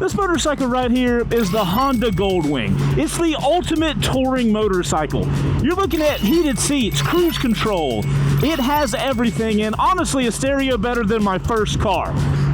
This motorcycle right here is the Honda Goldwing. It's the ultimate touring motorcycle. You're looking at heated seats, cruise control. It has everything, and honestly a stereo better than my first car.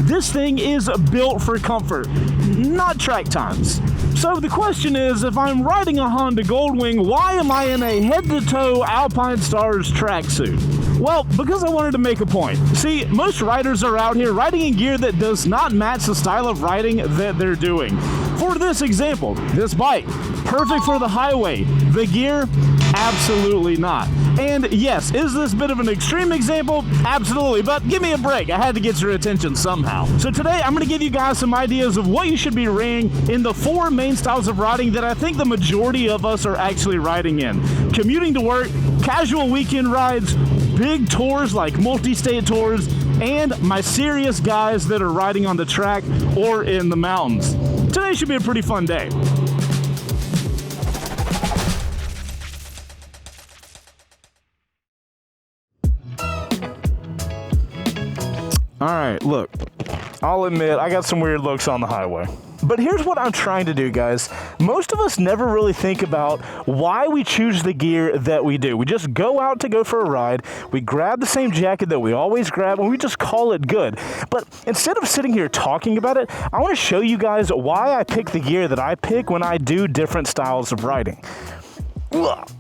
This thing is built for comfort, not track times. So the question is, if I'm riding a Honda Goldwing, why am I in a head-to-toe Alpine Stars tracksuit? Well, because I wanted to make a point. See, most riders are out here riding in gear that does not match the style of riding that they're doing. For this example, this bike, perfect for the highway. The gear, absolutely not. And yes, is this a bit of an extreme example? Absolutely, but give me a break. I had to get your attention somehow. So today, I'm gonna give you guys some ideas of what you should be riding in the 4 main styles of riding that I think the majority of us are actually riding in. Commuting to work, casual weekend rides, big tours like multi-state tours, and my serious guys that are riding on the track or in the mountains. Today should be a pretty fun day. All right, look, I'll admit I got some weird looks on the highway. But here's what I'm trying to do, guys. Most of us never really think about why we choose the gear that we do. We just go out to go for a ride, we grab the same jacket that we always grab, and we just call it good. But instead of sitting here talking about it, I want to show you guys why I pick the gear that I pick when I do different styles of riding. Ugh.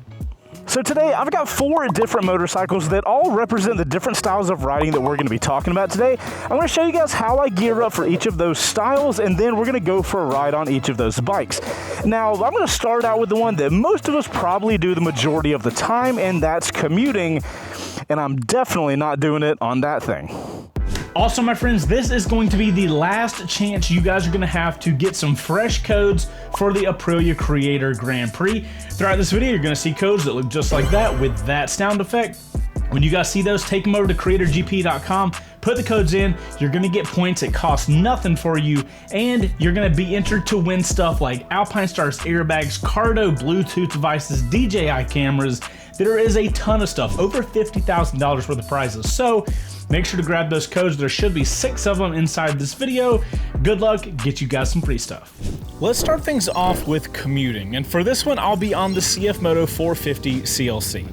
So today, I've got 4 different motorcycles that all represent the different styles of riding that we're going to be talking about today. I'm going to show you guys how I gear up for each of those styles, and then we're going to go for a ride on each of those bikes. Now, I'm going to start out with the one that most of us probably do the majority of the time, and that's commuting, and I'm definitely not doing it on that thing. Also, my friends, this is going to be the last chance you guys are going to have to get some fresh codes for the Aprilia Creator Grand Prix. Throughout this video, you're going to see codes that look just like that with that sound effect. When you guys see those, take them over to creatorgp.com, put the codes in, you're going to get points. It costs nothing for you, and you're going to be entered to win stuff like Alpine Stars airbags, Cardo Bluetooth devices, DJI cameras. There is a ton of stuff, over $50,000 worth of prizes. So make sure to grab those codes. There should be 6 of them inside this video. Good luck, get you guys some free stuff. Let's start things off with commuting. And for this one, I'll be on the CF Moto 450 CLC.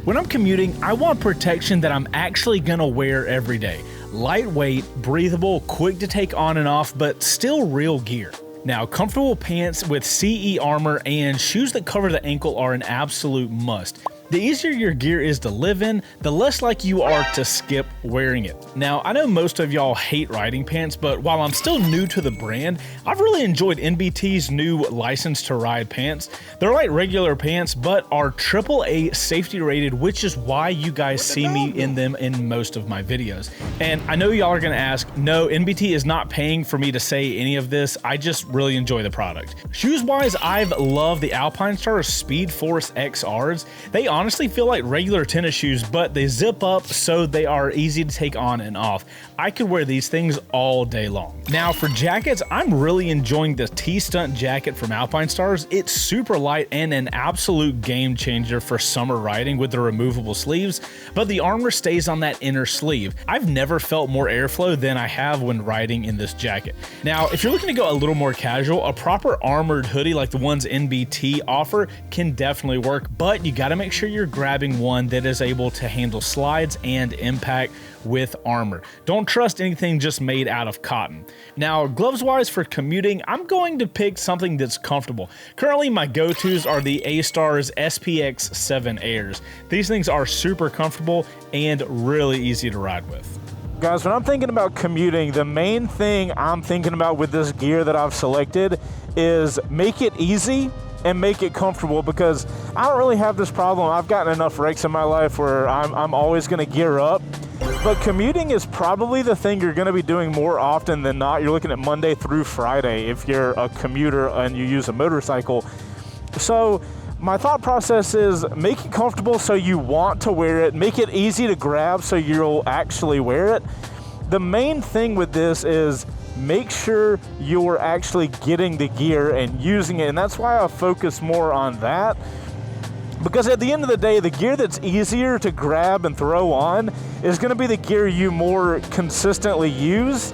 When I'm commuting, I want protection that I'm actually gonna wear every day. Lightweight, breathable, quick to take on and off, but still real gear. Now, comfortable pants with CE armor and shoes that cover the ankle are an absolute must. The easier your gear is to live in, the less likely you are to skip wearing it. Now, I know most of y'all hate riding pants, but while I'm still new to the brand, I've really enjoyed NBT's new License to Ride pants. They're like regular pants, but are AAA safety rated, which is why you guys see me in them in most of my videos. And I know y'all are gonna ask, no, NBT is not paying for me to say any of this. I just really enjoy the product. Shoes-wise, I've loved the Alpine Stars Speed Force XRs. They honestly feel like regular tennis shoes, but they zip up so they are easy to take on and off. I could wear these things all day long. Now for jackets, I'm really enjoying the T-Stunt jacket from Alpine Stars. It's super light and an absolute game changer for summer riding with the removable sleeves, but the armor stays on that inner sleeve. I've never felt more airflow than I have when riding in this jacket. Now, if you're looking to go a little more casual, a proper armored hoodie like the ones NBT offer can definitely work, but you gotta make sure you're grabbing one that is able to handle slides and impact with armor. Don't trust anything just made out of cotton. Now, gloves wise for commuting, I'm going to pick something that's comfortable. Currently, my go-tos are the A-Stars SPX 7 Airs. These things are super comfortable and really easy to ride with. Guys, when I'm thinking about commuting, the main thing I'm thinking about with this gear that I've selected is make it easy and make it comfortable, because I don't really have this problem. I've gotten enough wrecks in my life where I'm always gonna gear up. But commuting is probably the thing you're gonna be doing more often than not. You're looking at Monday through Friday if you're a commuter and you use a motorcycle. So my thought process is make it comfortable so you want to wear it, make it easy to grab so you'll actually wear it. The main thing with this is make sure you're actually getting the gear and using it, and that's why I focus more on that. Because at the end of the day, the gear that's easier to grab and throw on is going to be the gear you more consistently use.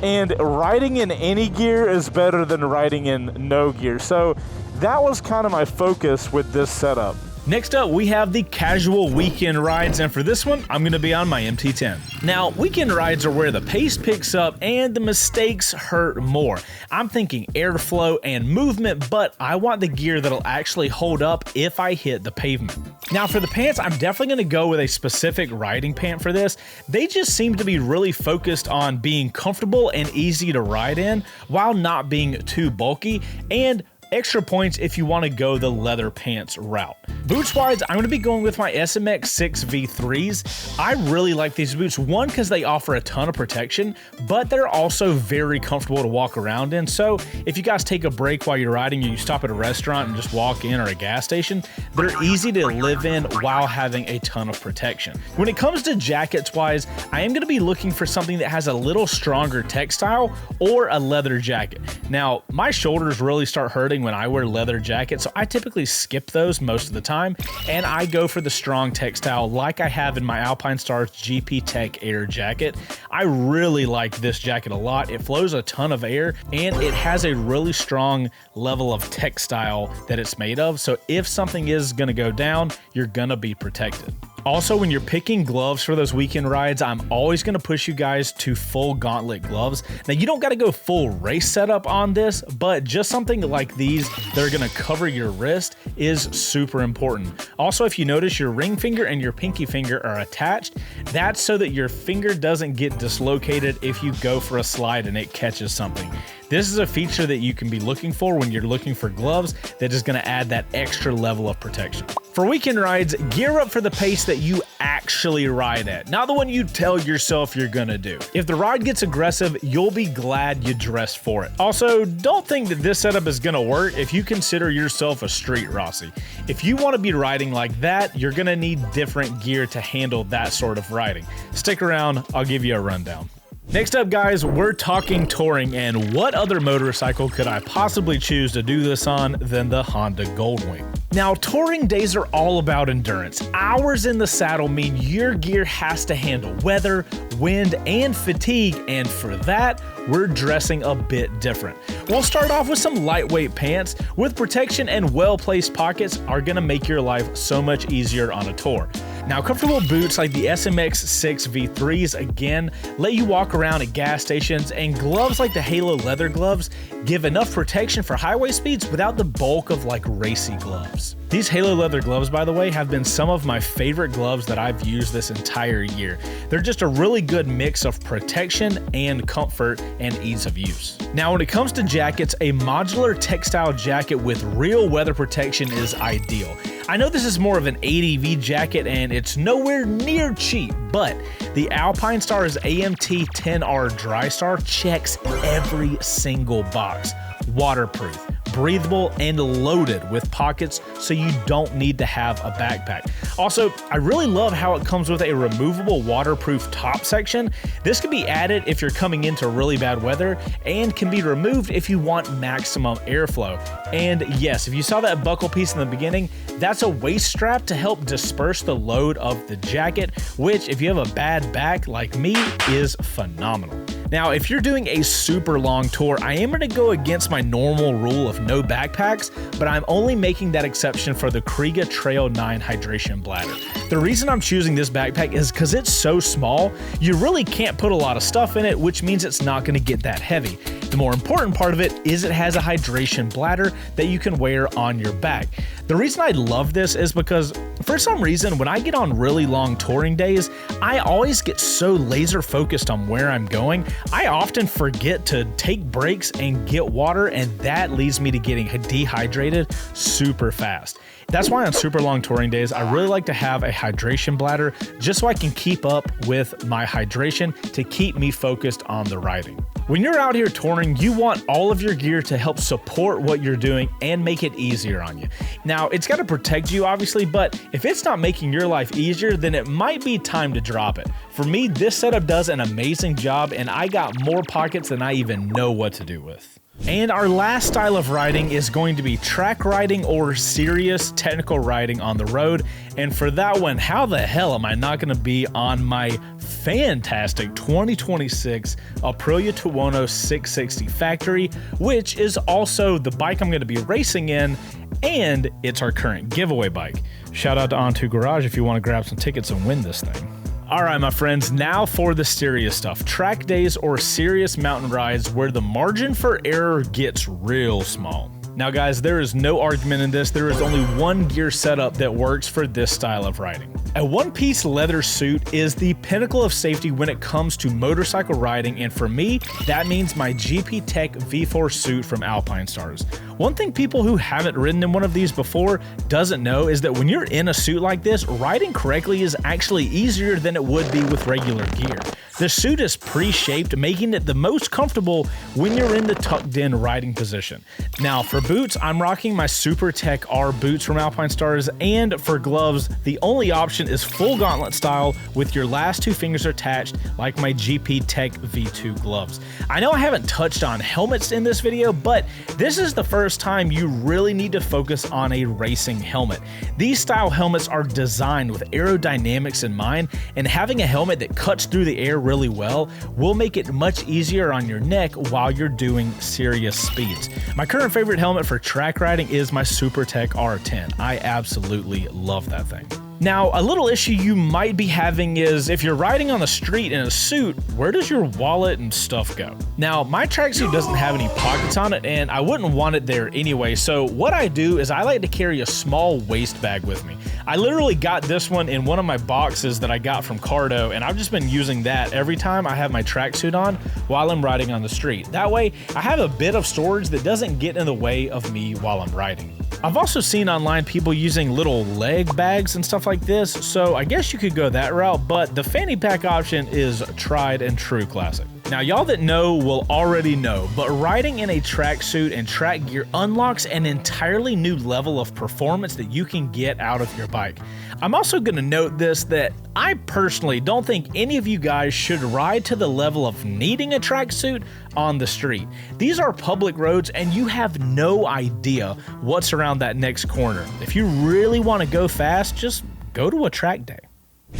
and riding in any gear is better than riding in no gear. So that was kind of my focus with this setup. Next up, we have the casual weekend rides, and for this one, I'm going to be on my MT10. Now, weekend rides are where the pace picks up and the mistakes hurt more. I'm thinking airflow and movement, but I want the gear that'll actually hold up if I hit the pavement. Now, for the pants, I'm definitely going to go with a specific riding pant for this. They just seem to be really focused on being comfortable and easy to ride in while not being too bulky, and extra points if you want to go the leather pants route. Boots wise, I'm going to be going with my SMX 6 V3s. I really like these boots, one, because they offer a ton of protection, but they're also very comfortable to walk around in. So if you guys take a break while you're riding, you stop at a restaurant and just walk in, or a gas station, they're easy to live in while having a ton of protection. When it comes to jackets wise, I am going to be looking for something that has a little stronger textile or a leather jacket. Now, my shoulders really start hurting when I wear leather jackets, so I typically skip those most of the time, and I go for the strong textile like I have in my Alpinestars GP Tech Air jacket. I really like this jacket a lot. It flows a ton of air, and it has a really strong level of textile that it's made of, so if something is going to go down, you're going to be protected. Also, when you're picking gloves for those weekend rides, I'm always going to push you guys to full gauntlet gloves. Now, you don't got to go full race setup on this, but just something like these that are going to cover your wrist is super important. Also, if you notice your ring finger and your pinky finger are attached, that's so that your finger doesn't get dislocated if you go for a slide and it catches something. This is a feature that you can be looking for when you're looking for gloves that is going to add that extra level of protection. For weekend rides, gear up for the pace that you actually ride at, not the one you tell yourself you're gonna do. If the ride gets aggressive, you'll be glad you dressed for it. Also, don't think that this setup is gonna work if you consider yourself a street Rossi. If you want to be riding like that, you're gonna need different gear to handle that sort of riding. Stick around, I'll give you a rundown. Next up, guys, we're talking touring, and what other motorcycle could I possibly choose to do this on than the Honda Goldwing? Now, touring days are all about endurance. Hours in the saddle mean your gear has to handle weather, wind, and fatigue, and for that, we're dressing a bit different. We'll start off with some lightweight pants with protection, and well-placed pockets are gonna make your life so much easier on a tour. Now, comfortable boots like the SMX 6 V3s, again, let you walk around at gas stations, and gloves like the Halo leather gloves give enough protection for highway speeds without the bulk of like racy gloves. These Halo leather gloves, by the way, have been some of my favorite gloves that I've used this entire year. They're just a really good mix of protection and comfort and ease of use. Now, when it comes to jackets, a modular textile jacket with real weather protection is ideal. I know this is more of an ADV jacket and it's nowhere near cheap, but the Alpinestars AMT 10R Drystar checks every single box. Waterproof, breathable, and loaded with pockets, so you don't need to have a backpack. Also, I really love how it comes with a removable waterproof top section. This can be added if you're coming into really bad weather and can be removed if you want maximum airflow. And yes, if you saw that buckle piece in the beginning, that's a waist strap to help disperse the load of the jacket, which if you have a bad back like me is phenomenal. Now, if you're doing a super long tour, I am going to go against my normal rule of no backpacks, but I'm only making that exception for the Kriega Trail 9 hydration bladder. The reason I'm choosing this backpack is because it's so small, you really can't put a lot of stuff in it, which means it's not going to get that heavy. The more important part of it is it has a hydration bladder that you can wear on your back. The reason I love this is because for some reason, when I get on really long touring days, I always get so laser focused on where I'm going, I often forget to take breaks and get water, and that leads me to getting dehydrated super fast. That's why on super long touring days, I really like to have a hydration bladder just so I can keep up with my hydration to keep me focused on the riding. When you're out here touring, you want all of your gear to help support what you're doing and make it easier on you. Now, it's got to protect you, obviously, but if it's not making your life easier, then it might be time to drop it. For me, this setup does an amazing job, and I got more pockets than I even know what to do with. And our last style of riding is going to be track riding or serious technical riding on the road. And for that one, how the hell am I not going to be on my fantastic 2026 Aprilia Tuono 660 factory, which is also the bike I'm going to be racing in, and it's our current giveaway bike. Shout out to On2 Garage if you want to grab some tickets and win this thing. All right, my friends, now for the serious stuff. Track days or serious mountain rides where the margin for error gets real small. Now guys, there is no argument in this. There is only one gear setup that works for this style of riding. A one-piece leather suit is the pinnacle of safety when it comes to motorcycle riding, and for me, that means my GP Tech V4 suit from Alpinestars. One thing people who haven't ridden in one of these before doesn't know is that when you're in a suit like this, riding correctly is actually easier than it would be with regular gear. The suit is pre-shaped, making it the most comfortable when you're in the tucked-in riding position. Now, for boots, I'm rocking my Super Tech R boots from Alpinestars, and for gloves, the only option is full gauntlet style with your last two fingers attached, like my GP Tech V2 gloves. I know I haven't touched on helmets in this video, but this is the first time you really need to focus on a racing helmet. These style helmets are designed with aerodynamics in mind, and having a helmet that cuts through the air really well will make it much easier on your neck while you're doing serious speeds. My current favorite helmet for track riding is my Super Tech R10. I absolutely love that thing. Now, a little issue you might be having is if you're riding on the street in a suit, where does your wallet and stuff go? Now, my tracksuit doesn't have any pockets on it, and I wouldn't want it there anyway, so what I do is I like to carry a small waist bag with me. I literally got this one in one of my boxes that I got from Cardo, and I've just been using that every time I have my tracksuit on while I'm riding on the street. That way, I have a bit of storage that doesn't get in the way of me while I'm riding. I've also seen online people using little leg bags and stuff like this, so I guess you could go that route, but the fanny pack option is tried and true classic. Now, y'all that know will already know, but riding in a tracksuit and track gear unlocks an entirely new level of performance that you can get out of your bike. I'm also going to note this, that I personally don't think any of you guys should ride to the level of needing a tracksuit on the street. These are public roads and you have no idea what's around that next corner. If you really want to go fast, just go to a track day.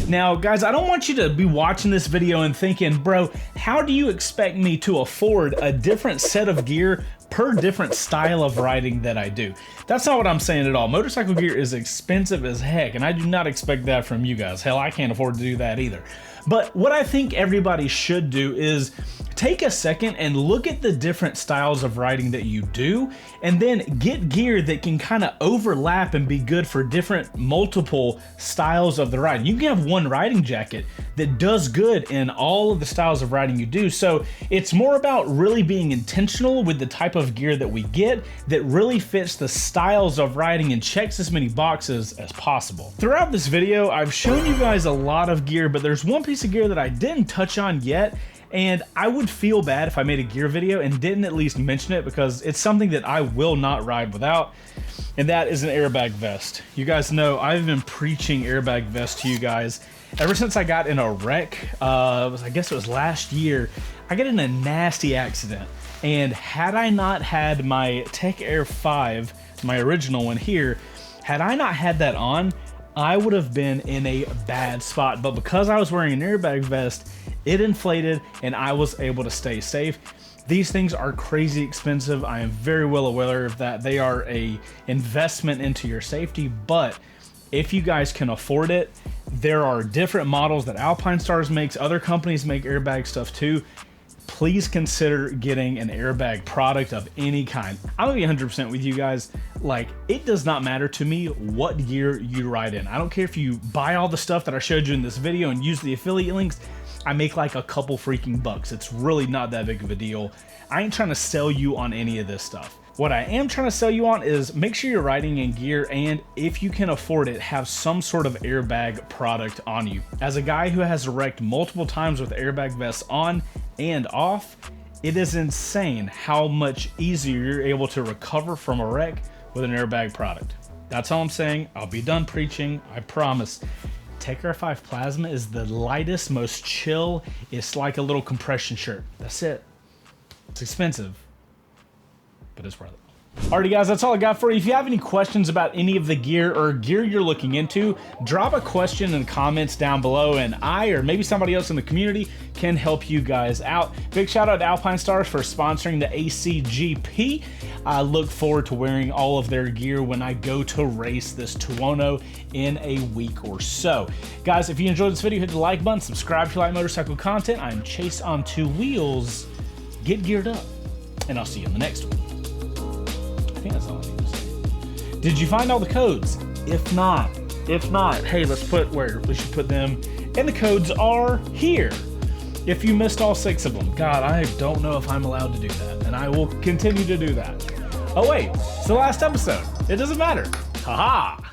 Now, guys, I don't want you to be watching this video and thinking, bro, how do you expect me to afford a different set of gear per different style of riding that I do? That's not what I'm saying at all. Motorcycle gear is expensive as heck, and I do not expect that from you guys. Hell, I can't afford to do that either. But what I think everybody should do is take a second and look at the different styles of riding that you do, and then get gear that can kind of overlap and be good for different multiple styles of the ride. You can have one riding jacket that does good in all of the styles of riding you do. So it's more about really being intentional with the type of gear that we get that really fits the styles of riding and checks as many boxes as possible. Throughout this video, I've shown you guys a lot of gear, but there's one piece of gear that I didn't touch on yet, and I would feel bad if I made a gear video and didn't at least mention it, because it's something that I will not ride without, and that is an airbag vest. You guys know I've been preaching airbag vest to you guys ever since I got in a wreck. I guess it was last year. I got in a nasty accident, and had I not had my Tech Air 5, my original one here, had I not had that on, I would have been in a bad spot. But because I was wearing an airbag vest, it inflated and I was able to stay safe. These things are crazy expensive. I am very well aware of that. They are a investment into your safety, but if you guys can afford it, there are different models that Alpinestars makes. Other companies make airbag stuff too. Please consider getting an airbag product of any kind. I'm gonna be 100% with you guys. Like, it does not matter to me what gear you ride in. I don't care if you buy all the stuff that I showed you in this video and use the affiliate links. I make like a couple freaking bucks. It's really not that big of a deal. I ain't trying to sell you on any of this stuff. What I am trying to sell you on is make sure you're riding in gear, and if you can afford it, have some sort of airbag product on you. As a guy who has wrecked multiple times with airbag vests on and off, it is insane how much easier you're able to recover from a wreck with an airbag product. That's all I'm saying. I'll be done preaching, I promise. Tech Air 5 Plasma is the lightest, most chill. It's like a little compression shirt. That's it. It's expensive, but it's worth it. Alrighty guys, that's all I got for you. If you have any questions about any of the gear or gear you're looking into, drop a question in the comments down below and I or maybe somebody else in the community can help you guys out. Big shout out to Alpine Stars for sponsoring the ACGP. I look forward to wearing all of their gear when I go to race this Tuono in a week or so. Guys, if you enjoyed this video, hit the like button, subscribe if you like motorcycle content. I'm Chaseontwowheels. Get geared up, and I'll see you in the next one. I think that's all I need to say. Did you find all the codes? If not, hey, let's put where we should put them. And the codes are here. If you missed all 6 of them, God, I don't know if I'm allowed to do that, and I will continue to do that. Oh wait, it's the last episode. It doesn't matter. Haha.